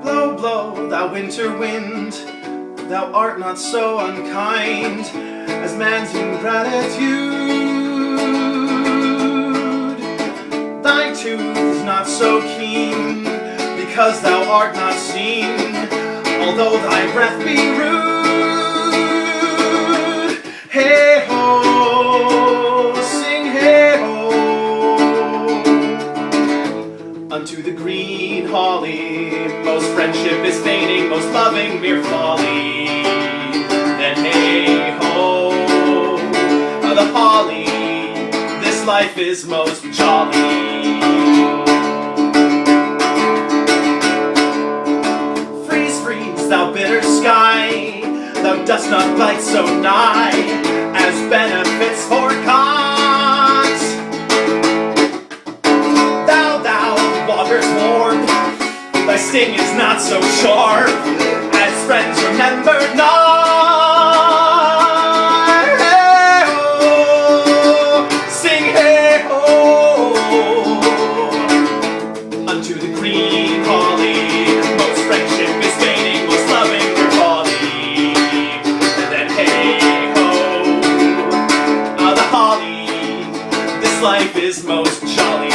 Blow, blow, thou winter wind, thou art not so unkind as man's ingratitude. Thy tooth is not so keen because thou art not seen, although thy breath be rude. Hey ho, sing hey ho, unto the green holly, most friendship is feigning, most loving mere folly. Then hey ho, the holly, this life is most jolly. Freeze, freeze, thou bitter sky, thou dost not bite so nigh as benefits forgot. Thou, water's warm, thy sting is not so sharp as friends remember not. Hey ho, sing hey ho, unto the green holly, most friendship is feigning, most loving your folly. And then hey ho, the holly, this life is most jolly.